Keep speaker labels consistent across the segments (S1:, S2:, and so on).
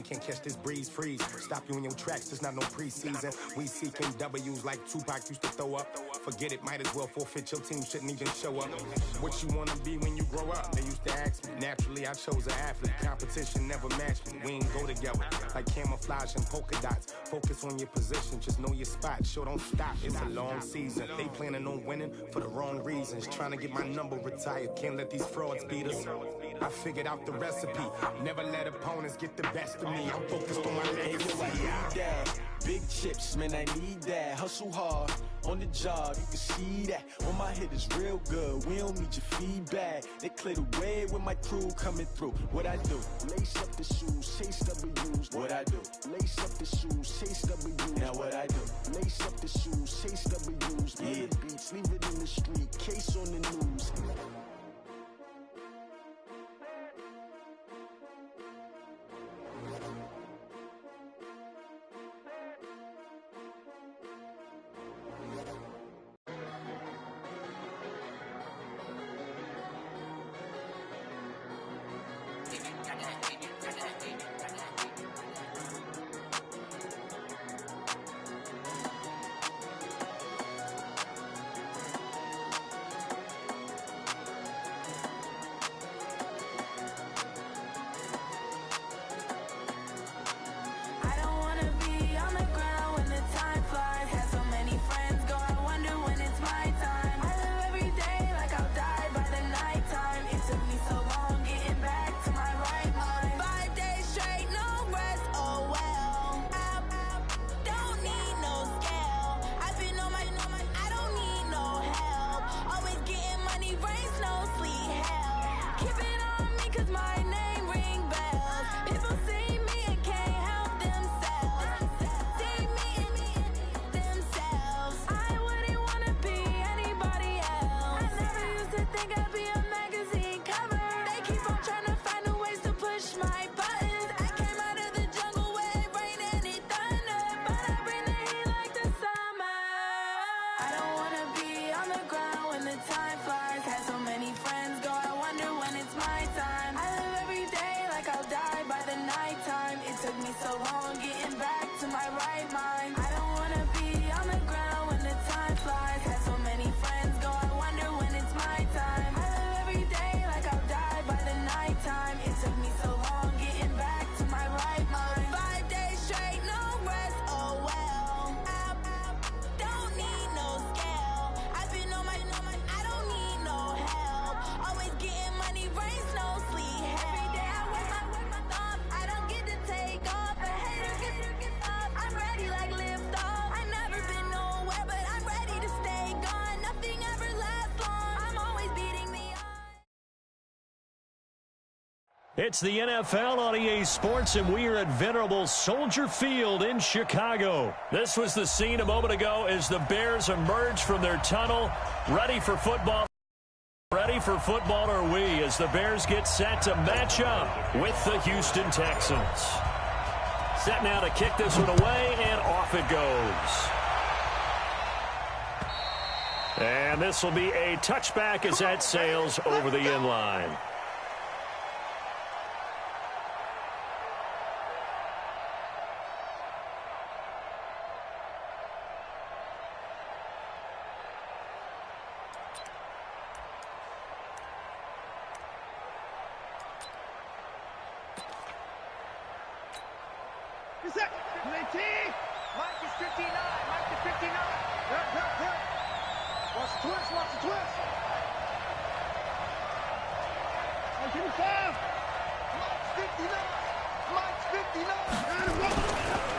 S1: can't catch this breeze, freeze. Stop you in your tracks, there's not no preseason. We seeking W's like Tupac used to throw up. Forget it, might as well forfeit. Your team shouldn't even show up. What you wanna be when you grow up? They used to ask me. Naturally, I chose an athlete. Competition never matched me. We ain't go together like camouflage and polka dots. Focus on your position, just know your spot. Sure, don't stop. It's a long season. They planning on winning for the wrong reasons. Trying to get my number retired. Can't let these frauds beat us. I figured out the recipe. Never let opponents get the best of me. I'm focused on my legacy.
S2: Big chips, man, I need that. Hustle hard on the job, you can see that. On my head is real good, we don't need your feedback. They clear the way with my crew coming through. What I do? Lace up the shoes, chase W's. What I do? Lace up the shoes, chase W's. Now what I do? Lace up the shoes, chase W's. Yeah. The beats, leave it in the street, case on the news.
S3: It's the NFL on EA Sports, and we are at venerable Soldier Field in Chicago. This was the scene a moment ago as the Bears emerged from their tunnel, ready for football. Ready for football are we as the Bears get set to match up with the Houston Texans. Set now to kick this one away, and off it goes. And this will be a touchback as that sails over the end line.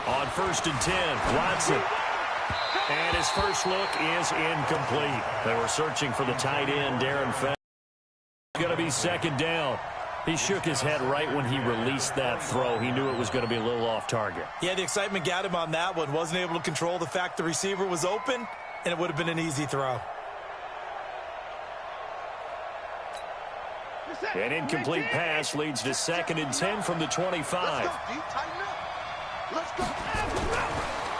S4: On
S3: 1st and 10, Watson. And his first look is incomplete. They were searching for the tight end, Darren Fell. It's going to be second down. He shook his head right when he released that throw. He knew it was going to be a little off target.
S4: Yeah, the excitement got him on that one. Wasn't able to control the fact the receiver was open, and it would have been an easy throw.
S3: An incomplete pass leads to 2nd and 10 from the 25.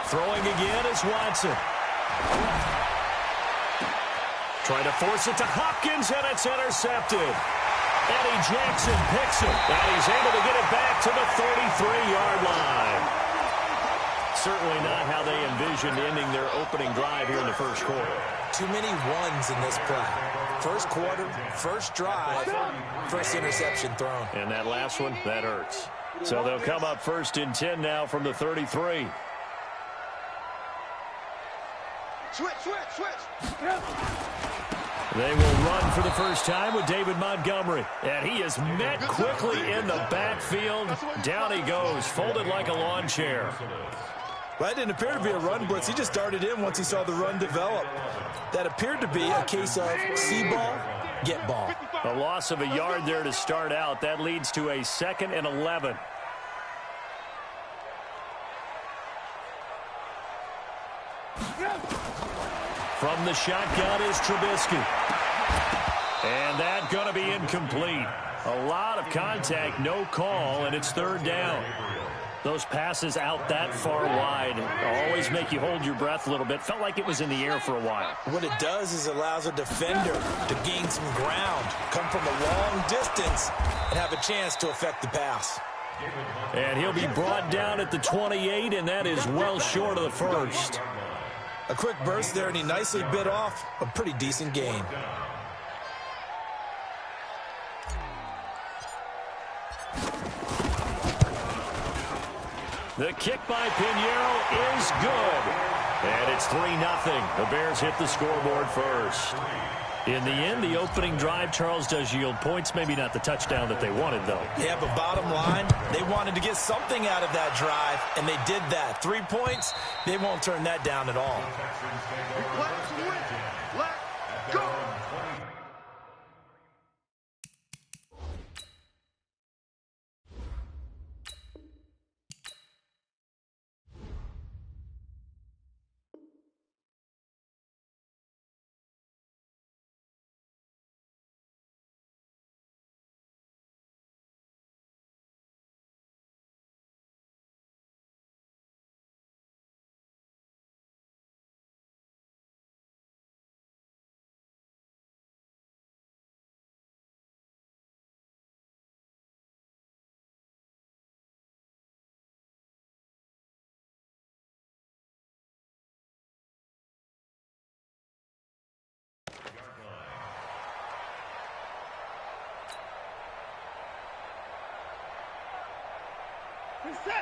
S3: Throwing again is Watson. Trying to force it to Hopkins, and it's intercepted. Eddie Jackson picks it, and he's able to get it back to the 33-yard line. Certainly not how they envisioned ending their opening drive here in the first quarter.
S4: Too many ones in this play. First quarter, first drive, first interception thrown.
S3: And that last one, that hurts. So they'll come up 1st and 10 now from the 33.
S5: Switch.
S3: They will run for the first time with David Montgomery. And he is met quickly in the backfield. Down he goes, folded like a lawn chair.
S4: Well, that didn't appear to be a run blitz. He just darted in once he saw the run develop. That appeared to be a case of see ball, get ball.
S3: A loss of a yard there to start out. That leads to a 2nd and 11. From the shotgun is Trubisky. And that's going to be incomplete. A lot of contact, no call, and it's 3rd down. Those passes out that far wide always make you hold your breath a little bit. Felt like it was in the air for a while.
S4: What it does is it allows a defender to gain some ground, come from a long distance, and have a chance to affect the pass.
S3: And he'll be brought down at the 28, and that is well short of the first.
S4: A quick burst there, and he nicely bit off a pretty decent gain.
S3: The kick by Pinheiro is good. And it's 3-0. The Bears hit the scoreboard first. In the end, the opening drive, Charles, does yield points. Maybe not the touchdown that they wanted, though.
S4: Yeah, but bottom line, they wanted to get something out of that drive, and they did that. 3 points, they won't turn that down at all.
S5: Let's go.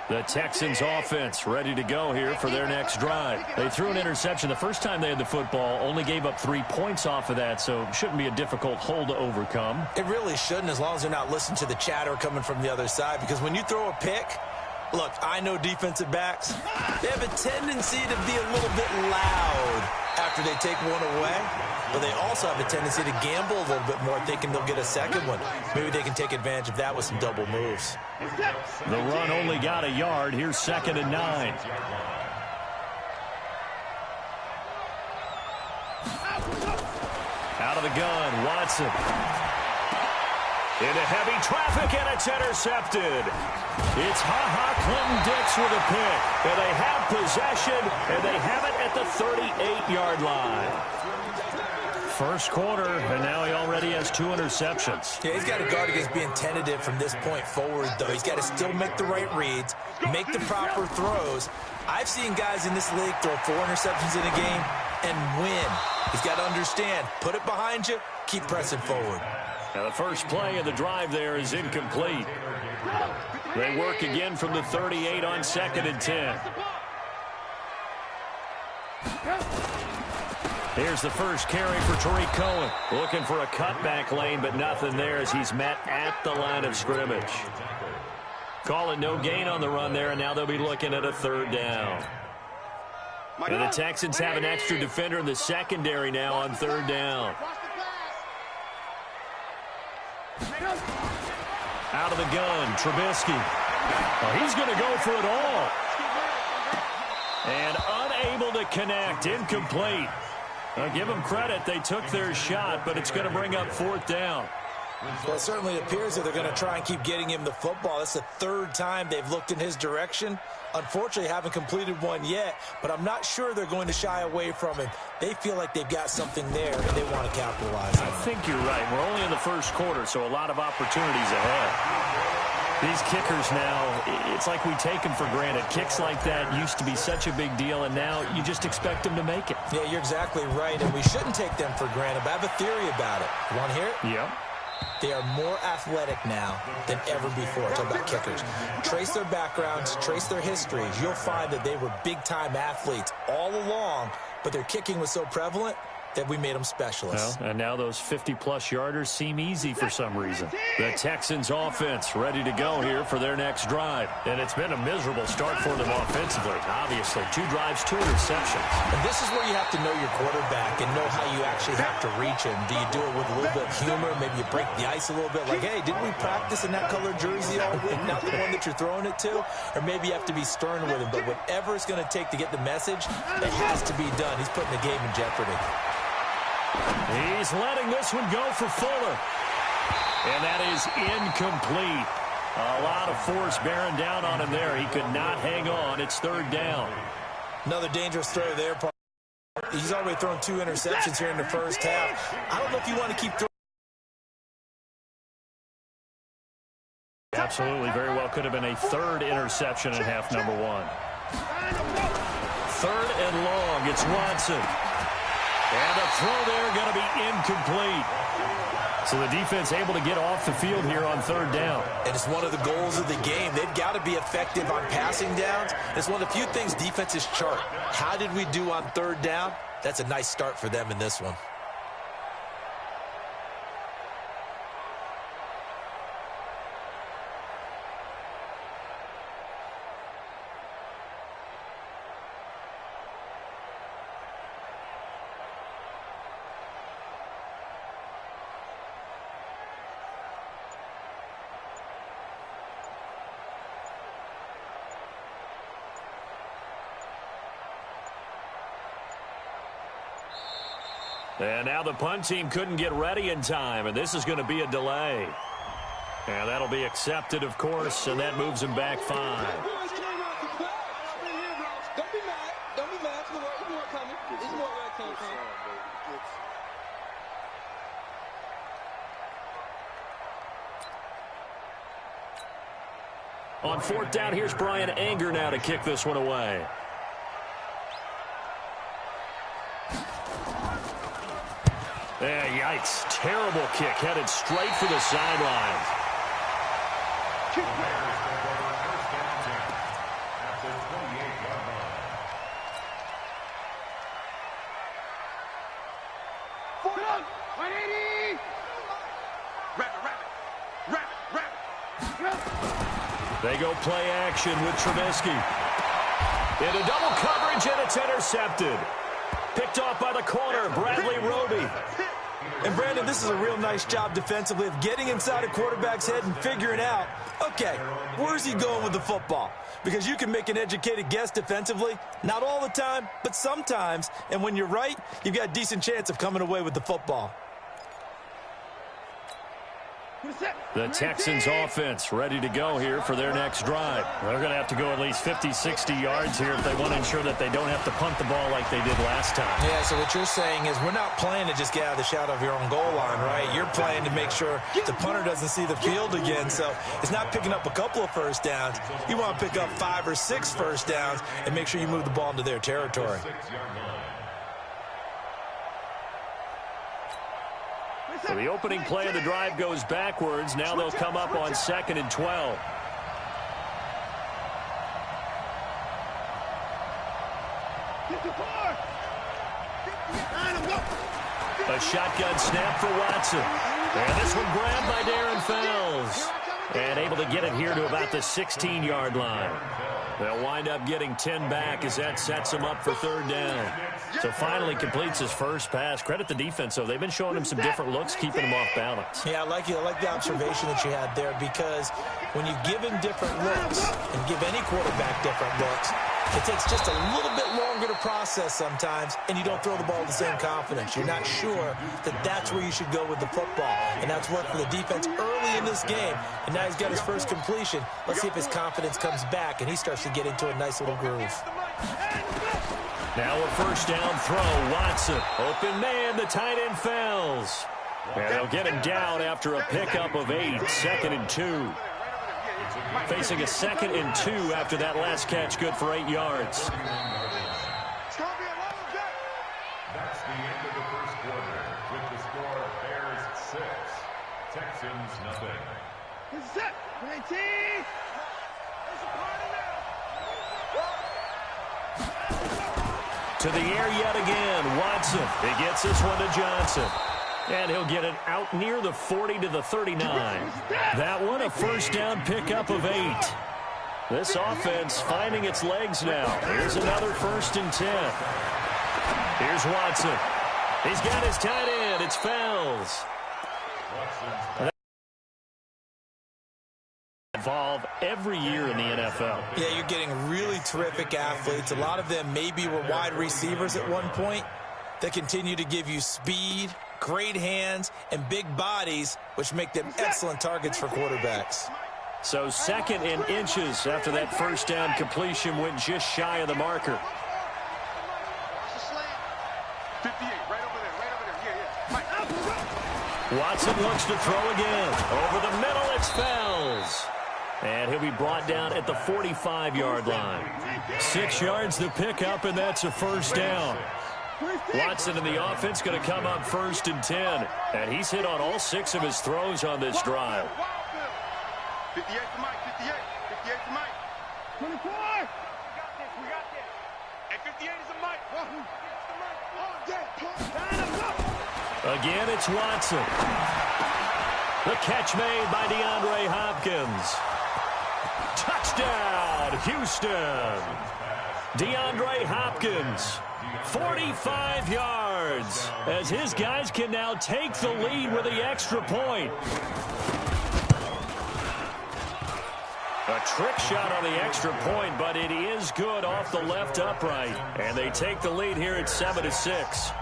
S3: The Texans offense ready to go here for their next drive. They threw an interception the first time they had the football, only gave up 3 points off of that, so shouldn't be a difficult hole to overcome.
S4: It really shouldn't, as long as they're not listening to the chatter coming from the other side, because when you throw a pick, look, I know defensive backs, they have a tendency to be a little bit loud after they take one away, but they also have a tendency to gamble a little bit more, thinking they'll get a second one. Maybe they can take advantage of that with some double moves.
S3: The run only got a yard. Here's 2nd and 9. Out of the gun, Watson. Into heavy traffic, and it's intercepted. It's Clinton-Dix with a pick. And they have possession, and they have it at the 38-yard line. First quarter, and now he already has 2 interceptions.
S4: Yeah, he's got to guard against being tentative from this point forward, though. He's got to still make the right reads, make the proper throws. I've seen guys in this league throw 4 interceptions in a game and win. He's got to understand, put it behind you, keep pressing forward.
S3: Now the first play of the drive there is incomplete. They work again from the 38 on 2nd and 10. Here's the first carry for Tariq Cohen. Looking for a cutback lane, but nothing there as he's met at the line of scrimmage. Calling no gain on the run there, and now they'll be looking at a 3rd down. And the Texans have an extra defender in the secondary now on 3rd down. Out of the gun, Trubisky. Oh, he's going to go for it all. And unable to connect, incomplete. I'll give them credit. They took their shot, but it's going to bring up 4th down.
S4: Well, it certainly appears that they're going to try and keep getting him the football. That's the third time they've looked in his direction. Unfortunately, haven't completed one yet, but I'm not sure they're going to shy away from him. They feel like they've got something there, and they want to capitalize on it.
S3: I think you're right. We're only in the first quarter, so a lot of opportunities ahead. These kickers now, it's like we take them for granted. Kicks like that used to be such a big deal, and now you just expect them to make it.
S4: Yeah, you're exactly right, and we shouldn't take them for granted, but I have a theory about it. You want to hear it?
S3: Yep.
S4: They are more athletic now than ever before. Talk about kickers. Trace their backgrounds, trace their histories. You'll find that they were big-time athletes all along, but their kicking was so prevalent that we made them specialists.
S3: Well, and now those 50-plus yarders seem easy for some reason. The Texans offense ready to go here for their next drive. And it's been a miserable start for them offensively. Obviously, 2 drives, 2 interceptions.
S4: And this is where you have to know your quarterback and know how you actually have to reach him. Do you do it with a little bit of humor? Maybe you break the ice a little bit. Like, hey, didn't we practice in that color jersey all week? Not the one that you're throwing it to? Or maybe you have to be stern with him. But whatever it's going to take to get the message, it has to be done. He's putting the game in jeopardy.
S3: He's letting this one go for Fuller. And that is incomplete. A lot of force bearing down on him there. He could not hang on. It's 3rd down.
S4: Another dangerous throw there. He's already thrown 2 interceptions here in the first half. I don't know if you want to keep throwing.
S3: Absolutely, very well could have been a 3rd interception in half number 1. 3rd and long. It's Watson. And a throw there going to be incomplete. So the defense able to get off the field here on 3rd down.
S4: And it's one of the goals of the game. They've got to be effective on passing downs. It's one of the few things defenses chart. How did we do on 3rd down? That's a nice start for them in this one.
S3: And now the punt team couldn't get ready in time, and this is going to be a delay. And that'll be accepted, of course, and that moves him back 5.
S6: Don't be mad. Don't be mad. There's more coming. There's more where it came from.
S3: On 4th down, here's Brian Anger now to kick this one away. Yikes. Terrible kick headed straight for the sideline. They go play action with Trubisky. Into double coverage, and it's intercepted. Picked off by the corner, Bradley Roby.
S4: And, Brandon, this is a real nice job defensively of getting inside a quarterback's head and figuring out, okay, where's he going with the football? Because you can make an educated guess defensively, not all the time, but sometimes. And when you're right, you've got a decent chance of coming away with the football.
S3: The Texans offense ready to go here for their next drive. They're going to have to go at least 50, 60 yards here if they want to ensure that they don't have to punt the ball like they did last time.
S4: Yeah, so what you're saying is we're not playing to just get out of the shadow of your own goal line, right? You're playing to make sure the punter doesn't see the field again. So it's not picking up a couple of first downs. You want to pick up 5 or 6 first downs and make sure you move the ball into their territory.
S3: So the opening play of the drive goes backwards. Now they'll come up on 2nd and 12. A shotgun snap for Watson. And this one grabbed by Darren Fells. And able to get it here to about the 16-yard line. They'll wind up getting 10 back as that sets him up for 3rd down. So finally completes his first pass. Credit the defense, though. They've been showing him some different looks, keeping him off balance.
S4: Yeah, I like the observation that you had there, because when you give him different looks and give any quarterback different looks, It takes just a little bit longer to process sometimes, and you don't throw the ball with the same confidence. You're not sure that that's where you should go with the football. And that's worked for the defense early in this game. And now he's got his first completion. Let's see if his confidence comes back and he starts to get into a nice little groove.
S3: Now a first down throw. Watson, open man, the tight end fails. And they'll get him down after a pickup of 8, 2nd and 2. Facing a 2nd and 2 after that last catch, good for 8 yards.
S5: It's going to be a long day.
S7: That's the end of the first quarter with the score Bears 6, Texans nothing.
S5: This is it. 19. There's a party now.
S3: To the air yet again. Watson. He gets this one to Johnson. And he'll get it out near the 40 to the 39. That one a first down pickup of 8. This offense finding its legs now. Here's another 1st and 10. Here's Watson. He's got his tight end. It's Fells. Evolve every year in the NFL.
S4: Yeah, you're getting really terrific athletes. A lot of them maybe were wide receivers at one point that continue to give you speed, great hands, and big bodies, which make them excellent targets for quarterbacks.
S3: So 2nd and inches after that first down completion went just shy of the marker.
S5: 58, right over there. Yeah.
S3: Watson looks to throw again. Over the middle, it's Fells. And he'll be brought down at the 45-yard line. 6 yards to pick up, and that's a first down. Watson and the offense going to come up 1st and 10. And he's hit on all 6 of his throws on this drive.
S5: 58 to Mike, 58. 58 to Mike. 24. We got this. And 58 is a Mike.
S3: Again, it's Watson. The catch made by DeAndre Hopkins. Touchdown, Houston. DeAndre Hopkins, 45 yards, as his guys can now take the lead with the extra point. A trick shot on the extra point, but it is good off the left upright. And they take the lead here at 7-6.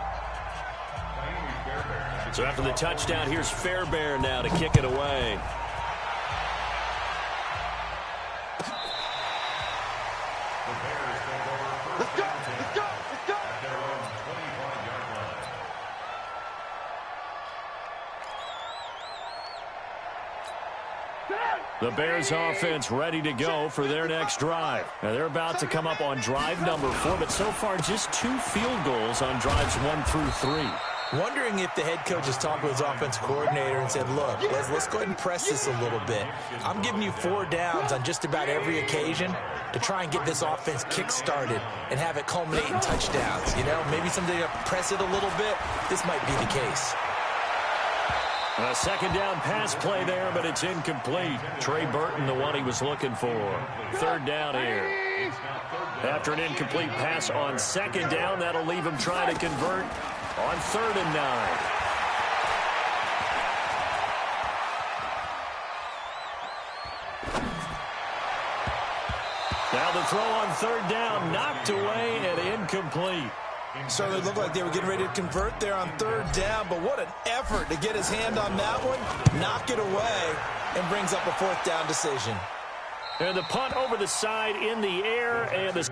S3: So after the touchdown, here's Fairbairn now to kick it away. The Bears offense ready to go for their next drive. Now they're about to come up on drive number 4, but so far just 2 field goals on drives 1 through 3.
S4: Wondering if the head coach has talked with his offense coordinator and said, look, let's go ahead and press this a little bit. I'm giving you 4 downs on just about every occasion to try and get this offense kick-started and have it culminate in touchdowns. You know, maybe someday to press it a little bit. This might be the case.
S3: A 2nd down pass play there, but it's incomplete. Trey Burton, the one he was looking for. 3rd down here. After an incomplete pass on 2nd down, that'll leave him trying to convert on 3rd and 9. Now the throw on 3rd down, knocked away and incomplete.
S4: Certainly looked like they were getting ready to convert there on 3rd down, but what an effort to get his hand on that one, knock it away, and brings up a 4th down decision.
S3: And the punt over the side in the air, and the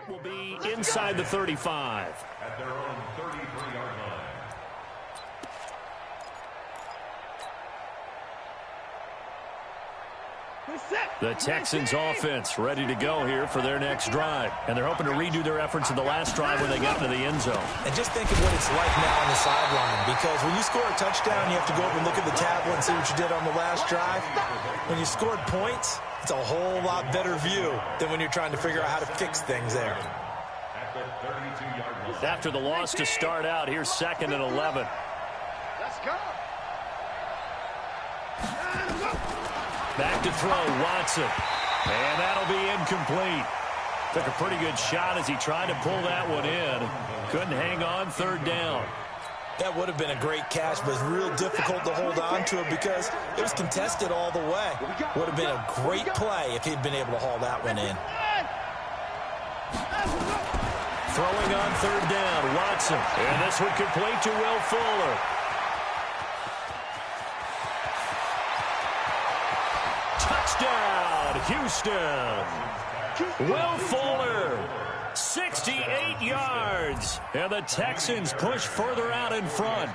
S3: Will be inside the 35.
S7: At their own 33-yard line.
S3: The Texans offense ready to go here for their next drive. And they're hoping to redo their efforts in the last drive when they got into the end zone.
S4: And just think of what it's like now on the sideline, because when you score a touchdown, you have to go over and look at the tablet and see what you did on the last drive. When you scored points, it's a whole lot better view than when you're trying to figure out how to fix things there.
S7: At the 32-yard line.
S3: After the loss to start out, here's 2nd and 11.
S5: Let's go.
S3: Back to throw, Watson. And that'll be incomplete. Took a pretty good shot as he tried to pull that one in. Couldn't hang on, 3rd down.
S4: That would have been a great catch, but it's real difficult to hold on to it because it was contested all the way. Would have been a great play if he'd been able to haul that one in.
S3: Throwing on 3rd down, Watson. And this one complete to Will Fuller. Touchdown, Houston. Will Fuller, 68 yards. And the Texans push further out in front.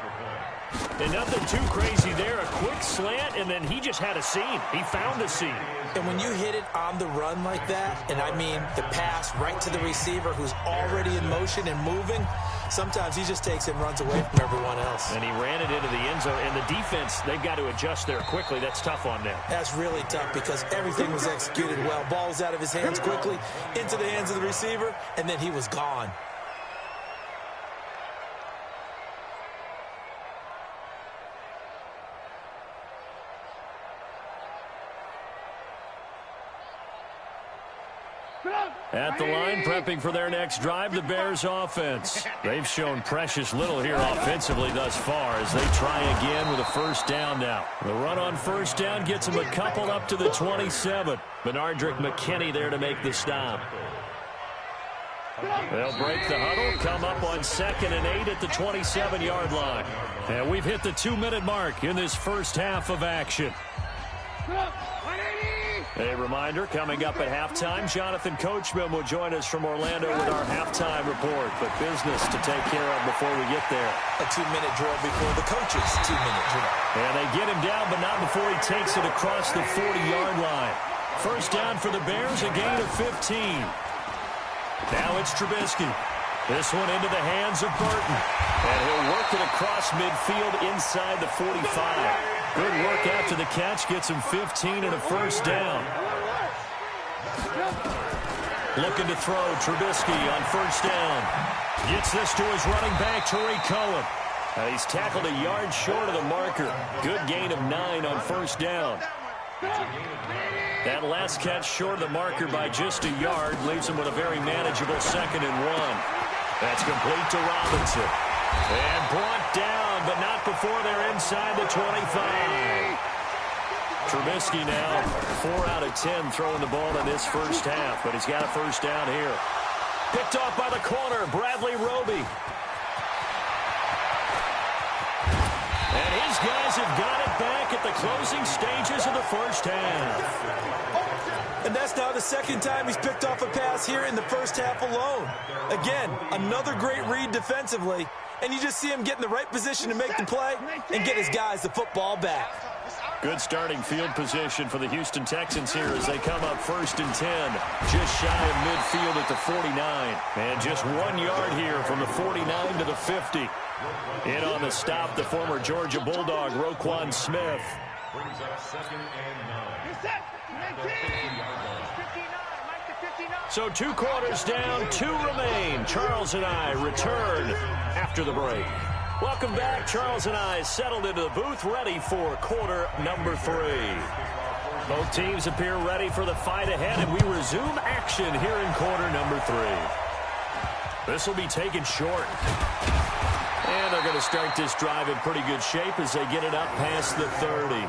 S3: And nothing too crazy there. A quick slant, and then he just had a seam. He found a seam.
S4: And when you hit it on the run like that, and I mean the pass right to the receiver who's already in motion and moving, sometimes he just takes it and runs away from everyone else.
S3: And he ran it into the end zone. And the defense, they've got to adjust there quickly. That's tough on them.
S4: That's really tough because everything was executed well. Ball was out of his hands quickly, into the hands of the receiver, and then he was gone.
S3: At the line, prepping for their next drive, the Bears offense. They've shown precious little here offensively thus far as they try again with a 1st down now. The run on 1st down gets them a couple up to the 27. Benardrick McKinney there to make the stop. They'll break the huddle, come up on 2nd and 8 at the 27-yard line. And we've hit the 2-minute mark in this first half of action. A reminder, coming up at halftime, Jonathan Coachman will join us from Orlando with our halftime report. But business to take care of before we get there.
S4: A 2-minute drill before the coach's 2-minute drill.
S3: And they get him down, but not before he takes it across the 40-yard line. 1st down for the Bears, a gain of 15. Now it's Trubisky. This one into the hands of Burton. And he'll work it across midfield inside the 45. Good work after the catch. Gets him 15 and a 1st down. Looking to throw. Trubisky on 1st down. Gets this to his running back, Tariq Cohen. He's tackled a yard short of the marker. Good gain of 9 on 1st down. That last catch short of the marker by just a yard leaves him with a very manageable 2nd and 1. That's complete to Robinson. And brought down, but not before they're inside the 25. Trubisky now 4 out of 10 throwing the ball in this first half, but he's got a 1st down here. Picked off by the corner, Bradley Roby. And his guys have got it back at the closing stages of the first half.
S4: And that's now the 2nd time he's picked off a pass here in the first half alone. Again, another great read defensively. And you just see him get in the right position to make the play and get his guys the football back.
S3: Good starting field position for the Houston Texans here as they come up 1st and 10. Just shy of midfield at the 49. And just 1 yard here from the 49 to the 50. In on the stop, the former Georgia Bulldog, Roquan Smith.
S7: Brings up 2nd and 9.
S3: So 2 quarters down, 2 remain. Charles and I return after the break. Welcome back. Charles and I settled into the booth, ready for quarter number 3. Both teams appear ready for the fight ahead, and we resume action here in quarter number 3. This will be taken short. And they're going to start this drive in pretty good shape as they get it up past the 30.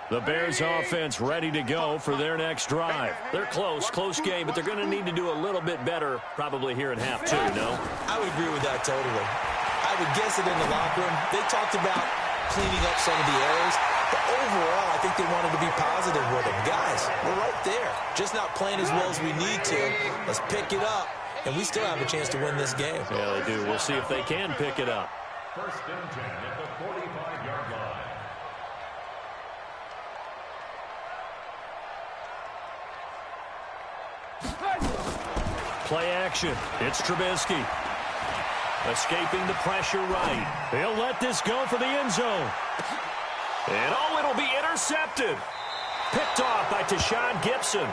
S3: The Bears offense ready to go for their next drive. They're close game, but they're going to need to do a little bit better probably here in half two, no?
S4: I would agree with that totally. I would guess it in the locker room. They talked about cleaning up some of the errors, but overall, I think they wanted to be positive with them. Guys, we're right there. Just not playing as well as we need to. Let's pick it up, and we still have a chance to win this game.
S3: Yeah, they do. We'll see if they can pick it up.
S7: First and 10 at the 45-yard line.
S3: Play action. It's Trubisky. Escaping the pressure right. He'll let this go for the end zone. And it'll be intercepted. Picked off by Tashawn Gibson.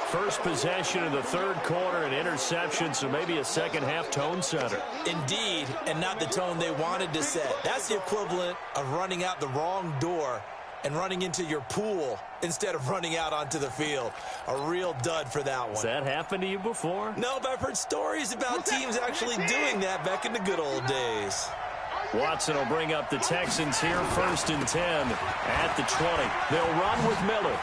S3: First possession of the third quarter, an interception, so maybe a second-half tone setter.
S4: Indeed, and not the tone they wanted to set. That's the equivalent of running out the wrong door and running into your pool instead of running out onto the field. A real dud for that one.
S3: Has that happened to you before?
S4: No, but I've heard stories about teams actually doing that back in the good old days.
S3: Watson will bring up the Texans here, 1st and 10 at the 20. They'll run with Miller.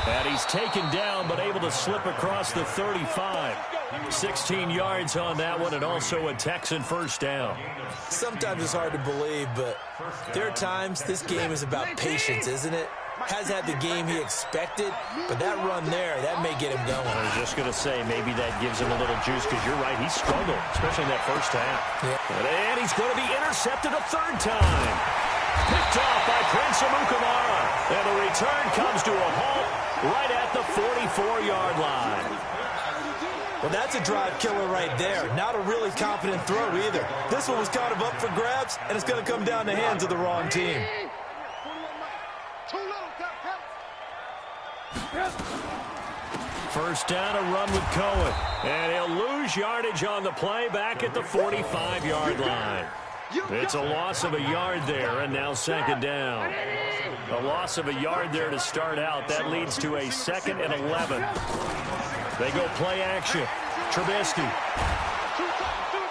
S3: And he's taken down, but able to slip across the 35. 16 yards on that one, and also a Texan first down.
S4: Sometimes it's hard to believe, but there are times this game is about patience, isn't it? Has had the game he expected, but that run there, that may get him going.
S3: I was just going to say, maybe that gives him a little juice, because you're right, he struggled, especially in that first half.
S4: Yeah.
S3: And he's going to be intercepted a third time. Picked off by Prince Amukamara. And the return comes to a halt right at the 44-yard line.
S4: Well, that's a drive killer right there. Not a really confident throw either. This one was kind of up for grabs, and it's going to come down the hands of the wrong team.
S3: First down, a run with Cohen. And he'll lose yardage on the play back at the 45-yard line. It's a loss of a yard there, and now second down. A loss of a yard there to start out. That leads to a 2nd and 11. They go play action. Trubisky.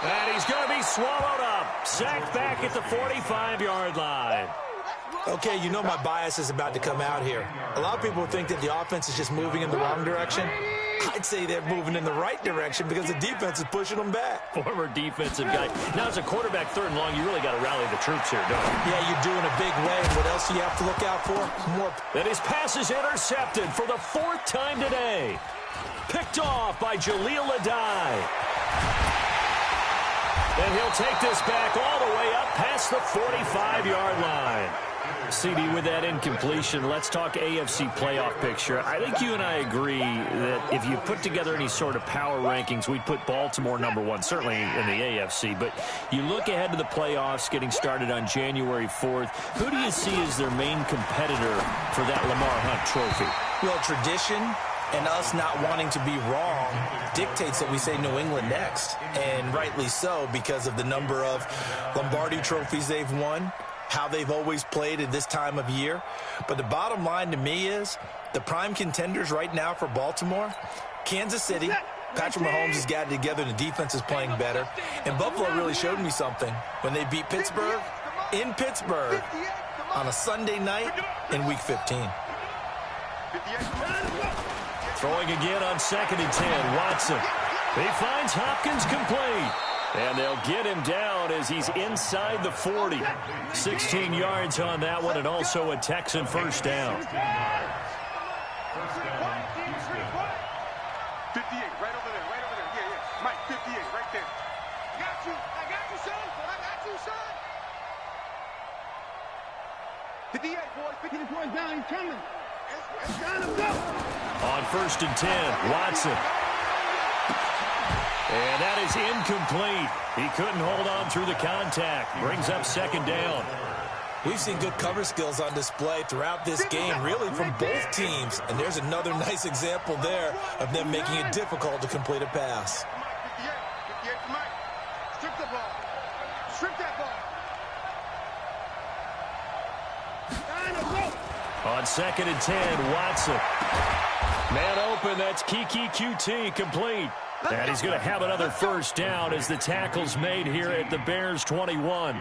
S3: And he's going to be swallowed up. Sacked back at the 45-yard line.
S4: Okay, you know my bias is about to come out here. A lot of people think that the offense is just moving in the wrong direction. I'd say they're moving in the right direction because the defense is pushing them back.
S3: Former defensive guy. Now, as a quarterback, 3rd and long, you really got to rally the troops here, don't you?
S4: Yeah, you're doing a big way. And what else do you have to look out for? More.
S3: And his pass is intercepted for the 4th time today. Picked off by Jaleel Adai. And he'll take this back all the way up past the 45-yard line. CD, with that incompletion, let's talk AFC playoff picture. I think you and I agree that if you put together any sort of power rankings, we'd put Baltimore #1, certainly in the AFC. But you look ahead to the playoffs getting started on January 4th. Who do you see as their main competitor for that Lamar Hunt trophy?
S4: Well, tradition and us not wanting to be wrong dictates that we say New England next. And rightly so, because of the number of Lombardi trophies they've won, how they've always played at this time of year. But the bottom line to me is the prime contenders right now for Baltimore, Kansas City. Patrick Mahomes has got it together. The defense is playing better. And Buffalo really showed me something when they beat Pittsburgh in Pittsburgh on a Sunday night in Week 15.
S3: Throwing again on 2nd and 10. Watson. He finds Hopkins complete. And they'll get him down as he's inside the 40. 16 yards on that one, and also a Texan first down.
S5: 58, right over there, right over there. Yeah. Mike, 58, right there. I got you, son. I got you, son. 58, boys. 58 points down. He's coming. It's time to go.
S3: On 1st and 10, Watson. And that is incomplete. He couldn't hold on through the contact. Brings up 2nd down.
S4: We've seen good cover skills on display throughout this game, really from both teams. And there's another nice example there of them making it difficult to complete a pass.
S5: 58 for Mike. Strip the ball. Strip that ball.
S3: On 2nd and 10, Watson. Man open, that's Kiki QT, complete. And he's going to have another first down as the tackle's made here at the Bears 21.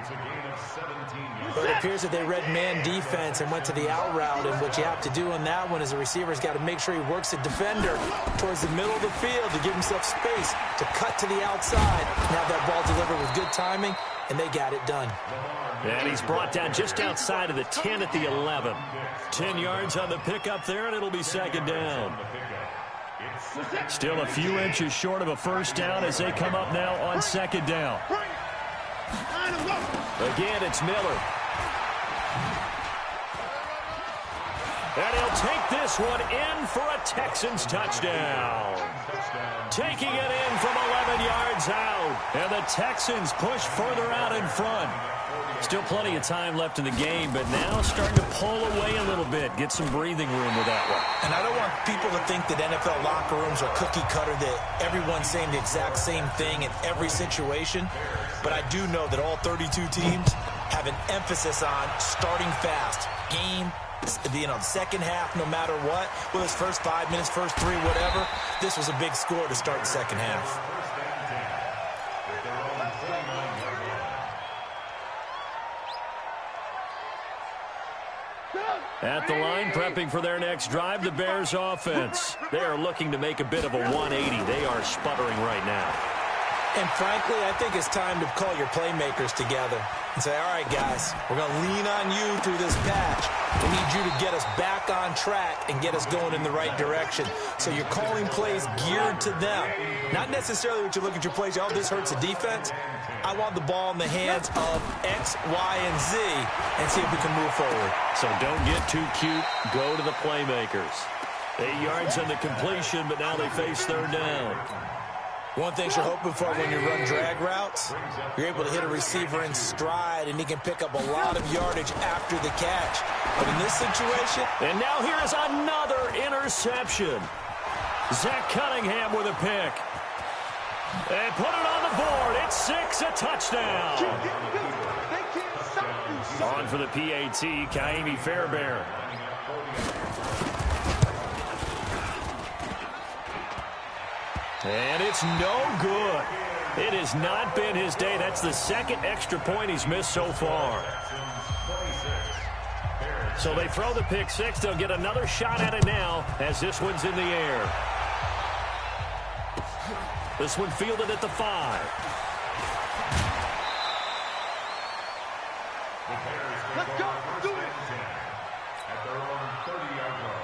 S4: But it appears that they read man defense and went to the out route, and what you have to do on that one is the receiver's got to make sure he works the defender towards the middle of the field to give himself space to cut to the outside and have that ball delivered with good timing, and they got it done.
S3: And he's brought down just outside of the 10 at the 11. 10 yards on the pickup there, and it'll be second down. Still a few inches short of a first down as they come up now on second down. Again, it's Miller. And he'll take this one in for a Texans touchdown. Taking it in from 11 yards out. And the Texans push further out in front. Still plenty of time left in the game, but now starting to pull away a little bit. Get some breathing room with that one.
S4: And I don't want people to think that NFL locker rooms are cookie cutter, that everyone's saying the exact same thing in every situation. But I do know that all 32 teams have an emphasis on starting fast. Game, the second half, no matter what. Whether it's first 5 minutes, first 3, whatever. This was a big score to start the second half.
S3: At the line, prepping for their next drive, the Bears offense. They are looking to make a bit of a 180. They are sputtering right now.
S4: And frankly, I think it's time to call your playmakers together and say, all right, guys, we're going to lean on you through this patch. We need you to get us back on track and get us going in the right direction. So you're calling plays geared to them. Not necessarily what you look at your plays, oh, this hurts the defense. I want the ball in the hands of X, Y, and Z and see if we can move forward.
S3: So don't get too cute. Go to the playmakers. 8 yards on the completion, but now they face third down.
S4: One thing you're hoping for when you run drag routes, you're able to hit a receiver in stride, and he can pick up a lot of yardage after the catch. But in this situation...
S3: And now here's another interception. Zach Cunningham with a pick. They put it on the board. It's 6, a touchdown. On for the PAT, Kaimi Fairbairn. And it's no good. It has not been his day. That's the second extra point he's missed so far. So they throw the pick 6. They'll get another shot at it now as this one's in the air. This one fielded at the 5.
S5: Let's go. Do it.
S7: At their own 30-yard line.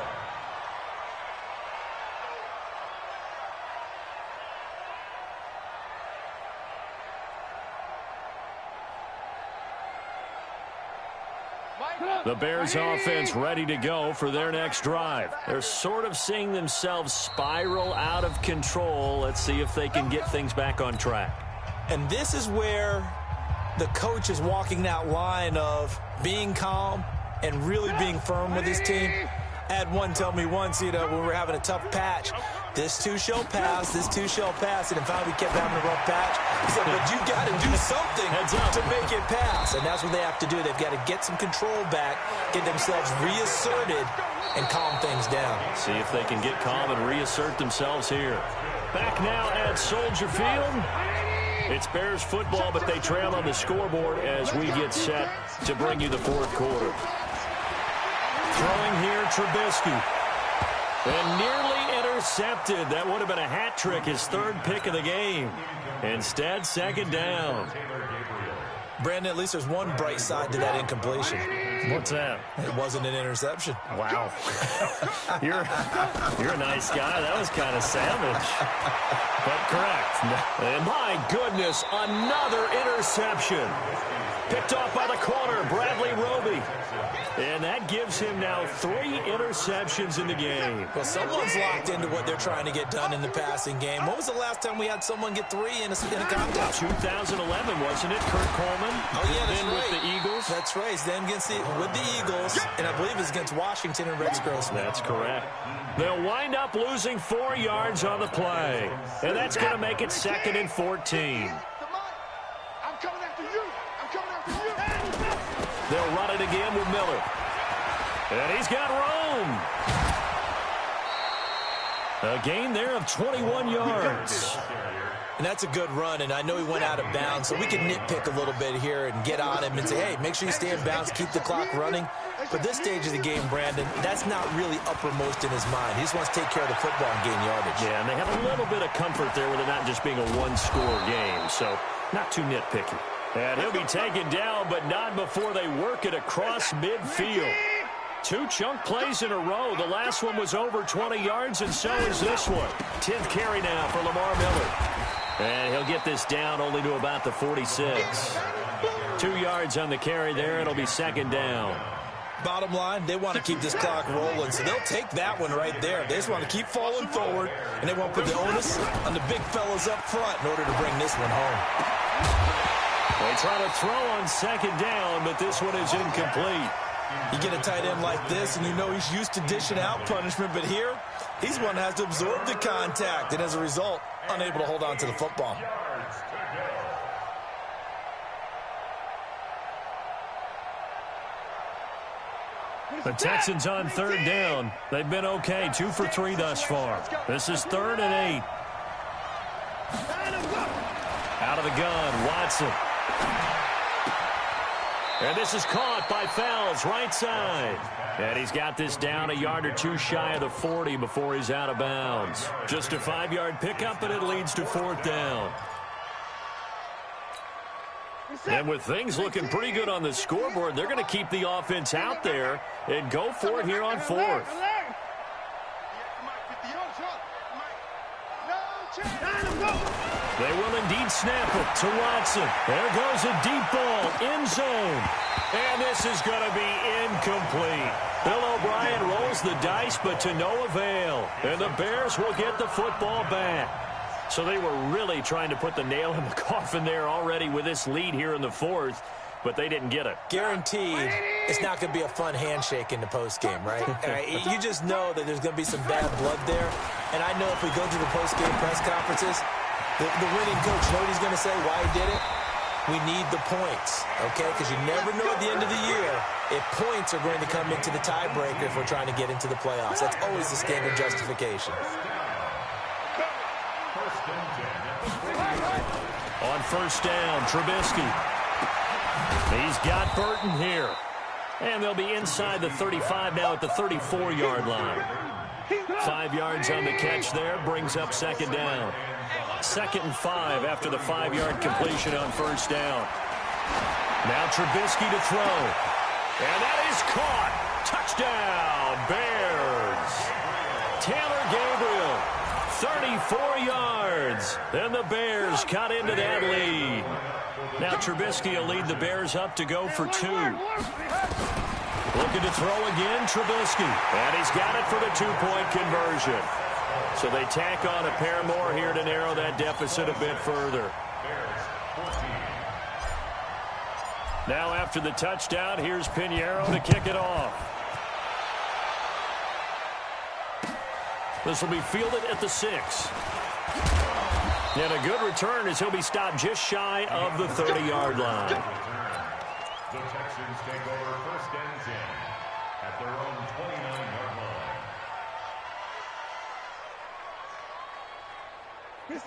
S3: The Bears offense ready to go for their next drive. They're sort of seeing themselves spiral out of control. Let's see if they can get things back on track.
S4: And this is where the coach is walking that line of being calm and really being firm with his team. I had one tell me once, when we were having a tough patch, this too shall pass, this too shall pass. And in fact, we kept having a rough patch. He said, but you got to do something to make it pass. And that's what they have to do. They've got to get some control back, get themselves reasserted, and calm things down.
S3: See if they can get calm and reassert themselves here. Back now at Soldier Field. It's Bears football, but they trail on the scoreboard as we get set to bring you the fourth quarter. Throwing here, Trubisky. And nearly intercepted. That would have been a hat trick, his third pick of the game. Instead, second down.
S4: Brandon, at least there's one bright side to that incompletion.
S3: What's that?
S4: It wasn't an interception.
S3: Wow. You're a nice guy. That was kind of savage. But correct. And my goodness, another interception. Picked off by the corner, Bradley Roby. And that gives him now 3 interceptions in the game.
S4: Well, someone's locked into what they're trying to get done in the passing game. When was the last time we had someone get 3 in a contest?
S3: 2011, wasn't it? Kurt Coleman.
S4: Oh, yeah, that's
S3: then
S4: right.
S3: With the Eagles.
S4: That's right. He's then with the Eagles, and I believe it's against Washington and Rex Grossman.
S3: That's correct. They'll wind up losing 4 yards on the play. And that's going to make it 2nd and 14. They'll run it again with Miller. And he's got room. A gain there of 21 yards.
S4: And that's a good run, and I know he went out of bounds, so we can nitpick a little bit here and get on him and say, hey, make sure you stay in bounds, keep the clock running. But this stage of the game, Brandon, that's not really uppermost in his mind. He just wants to take care of the football and gain yardage.
S3: Yeah, and they have a little bit of comfort there with it not just being a one-score game, so not too nitpicky. And he'll be taken down, but not before they work it across midfield. 2 chunk plays in a row. The last one was over 20 yards, and so is this one. 10th carry now for Lamar Miller. And he'll get this down only to about the 46. 2 yards on the carry there. It'll be second down.
S4: Bottom line, they want to keep this clock rolling, so they'll take that one right there. They just want to keep falling forward, and they won't put the onus on the big fellas up front in order to bring this one home.
S3: They try to throw on second down, but this one is incomplete.
S4: You get a tight end like this, and you know he's used to dishing out punishment, but here, he's one that has to absorb the contact, and as a result, unable to hold on to the football.
S3: The Texans on third down. They've been okay, 2 for 3 thus far. This is 3rd and 8. Out of the gun, Watson. And this is caught by Fells, right side. And he's got this down a yard or 2 shy of the 40 before he's out of bounds. Just a 5-yard pickup, and it leads to 4th down. And with things looking pretty good on the scoreboard, they're going to keep the offense out there and go for it here on 4th. They will indeed snap it to Watson. There goes a deep ball, end zone. And this is going to be incomplete. Bill O'Brien rolls the dice, but to no avail. And the Bears will get the football back. So they were really trying to put the nail in the coffin there already with this lead here in the 4th, but they didn't get it.
S4: Guaranteed it's not going to be a fun handshake in the postgame, right? You just know that there's going to be some bad blood there. And I know if we go to the postgame press conferences, the winning coach, know what he's going to say, why he did it? We need the points, okay? Because you never know at the end of the year if points are going to come into the tiebreaker if we're trying to get into the playoffs. That's always the standard justification.
S3: On first down, Trubisky. He's got Burton here. And they'll be inside the 35 now at the 34-yard line. 5 yards on the catch there, brings up second down. 2nd and 5 after the 5-yard completion on first down. Now Trubisky to throw. And that is caught. Touchdown, Bears. Taylor Gabriel, 34 yards. And the Bears cut into that lead. Now Trubisky will lead the Bears up to go for 2. Looking to throw again, Trubisky. And he's got it for the 2-point conversion. So they tack on a pair more here to narrow that deficit a bit further. Now after the touchdown, here's Pinheiro to kick it off. This will be fielded at the 6. And a good return as he'll be stopped just shy of the 30-yard line.
S7: The Texans take over 1st and 10 at their own 29-yard line.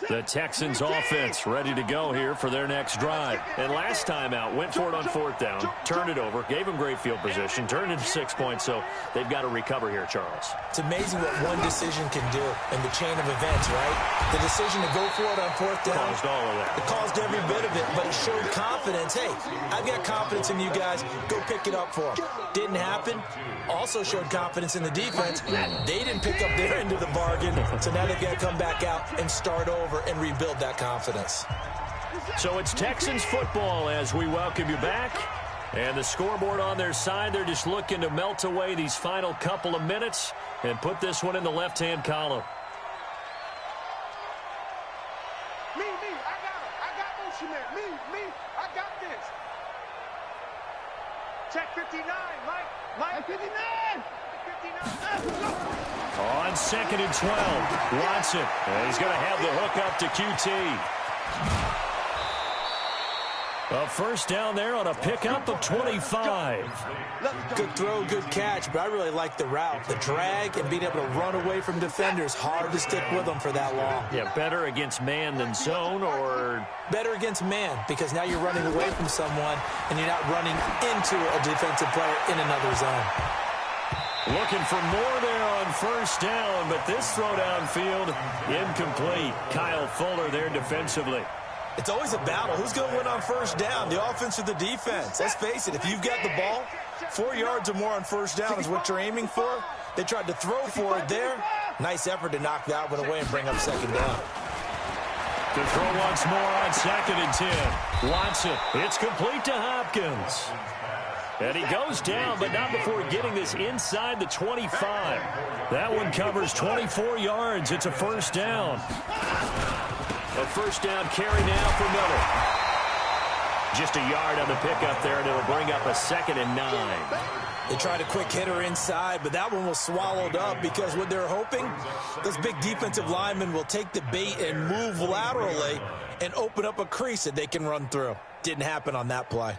S3: The Texans offense ready to go here for their next drive. And last time out, went for it on 4th down, turned it over, gave them great field position, turned into 6 points, so they've got to recover here, Charles.
S4: It's amazing what one decision can do in the chain of events, right? The decision to go for it on 4th down.
S3: Caused all of that.
S4: It caused every bit of it, but it showed confidence. Hey, I've got confidence in you guys. Go pick it up for them. Didn't happen. Also showed confidence in the defense. They didn't pick up their end of the bargain, so now they've got to come back out and start over and rebuild that confidence.
S3: So it's Texans football as we welcome you back. And the scoreboard on their side, they're just looking to melt away these final couple of minutes and put this one in the left-hand column.
S5: Me, I got Oshiment. Me, I got this. Check 59, Mike 59. 59.
S3: On 2nd and 12, Watson. And he's going to have the hook up to QT. A first down there on a pickup of 25.
S4: Good throw, good catch, but I really like the route. The drag and being able to run away from defenders. Hard to stick with them for that long.
S3: Yeah, better against man than zone, or?
S4: Better against man, because now you're running away from someone and you're not running into a defensive player in another zone.
S3: Looking for more there on first down, but this throw downfield incomplete. Kyle Fuller there defensively.
S4: It's always a battle. Who's going to win on first down, the offense or the defense? Let's face it, if you've got the ball, 4 yards or more on first down is what you're aiming for. They tried to throw for it there. Nice effort to knock that one away and bring up second down.
S3: To throw once more on 2nd and 10. Watson, it's complete to Hopkins. And he goes down, but not before getting this inside the 25. That one covers 24 yards. It's a first down. A first down carry now for Miller. Just a yard on the pickup there, and it'll bring up a 2nd and 9.
S4: They tried a quick hitter inside, but that one was swallowed up because what they're hoping, those big defensive linemen will take the bait and move laterally and open up a crease that they can run through. Didn't happen on that play.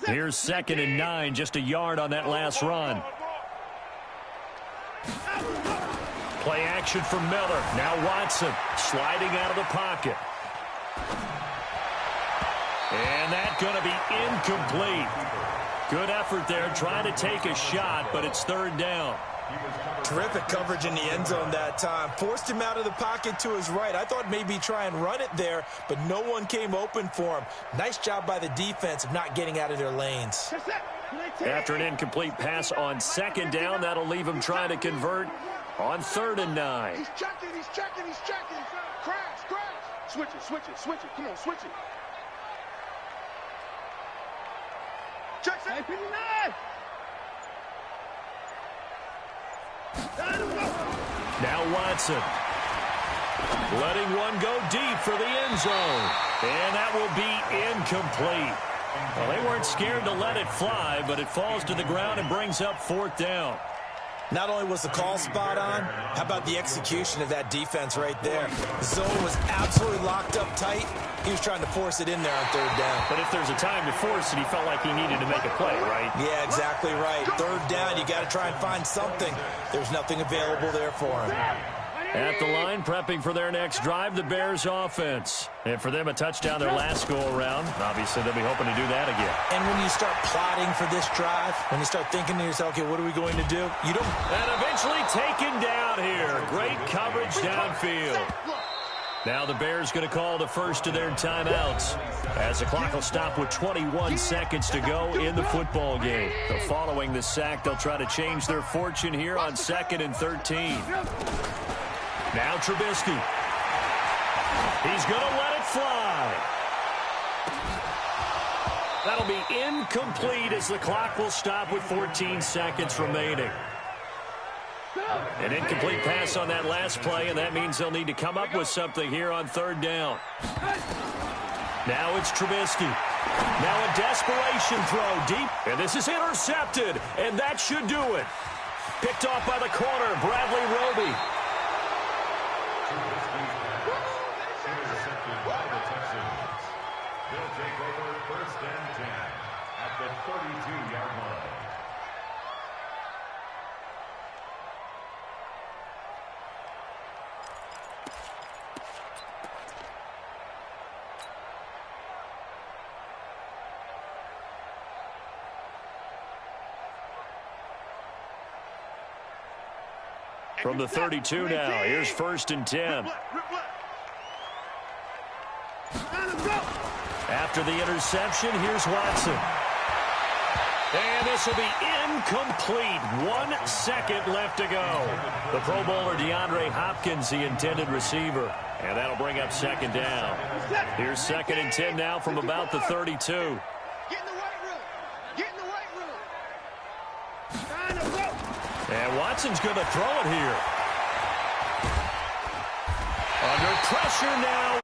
S3: Here's 2nd and 9, just a yard on that last run. Play action for Miller. Now Watson sliding out of the pocket. And that's going to be incomplete. Good effort there, trying to take a shot, but it's 3rd down.
S4: Terrific coverage in the end zone that time. Forced him out of the pocket to his right. I thought maybe try and run it there, but no one came open for him. Nice job by the defense of not getting out of their lanes.
S3: After an incomplete pass on 2nd down, that'll leave him trying to convert on 3rd and 9.
S5: He's checking. Crash. Switch it. Come on, switch it. Check it.
S3: Now Watson. Letting one go deep for the end zone. And that will be incomplete. Well, they weren't scared to let it fly, but it falls to the ground and brings up 4th down.
S4: Not only was the call spot on, how about the execution of that defense right there? The zone was absolutely locked up tight. He was trying to force it in there on 3rd down.
S3: But if there's a time to force it, he felt like he needed to make a play, right?
S4: Yeah, exactly right. 3rd down, you got to try and find something. There's nothing available there for him.
S3: At the line, prepping for their next drive, the Bears offense. And for them, a touchdown their last go-around. Obviously, they'll be hoping to do that again.
S4: And when you start plotting for this drive, when you start thinking to yourself, okay, what are we going to do? You don't...
S3: And eventually taken down here. Great coverage downfield. Now the Bears going to call the first of their timeouts as the clock will stop with 21 seconds to go in the football game. So following the sack, they'll try to change their fortune here on 2nd and 13. Now Trubisky. He's going to let it fly. That'll be incomplete as the clock will stop with 14 seconds remaining. An incomplete pass on that last play, and that means they'll need to come up with something here on 3rd down. Now it's Trubisky. Now a desperation throw deep, and this is intercepted, and that should do it. Picked off by the corner, Bradley Roby.
S7: Intercepted by the Texans. They'll take over 1st and 10 at the 32-yard line.
S3: From the 32 now, here's 1st and 10. After the interception, here's Watson. And this will be incomplete. 1 second left to go. The Pro Bowler DeAndre Hopkins, the intended receiver. And that'll bring up 2nd down. Here's 2nd and 10 now from about the 32.
S5: Get in the weight room.
S3: And Watson's going to throw it here. Under pressure now.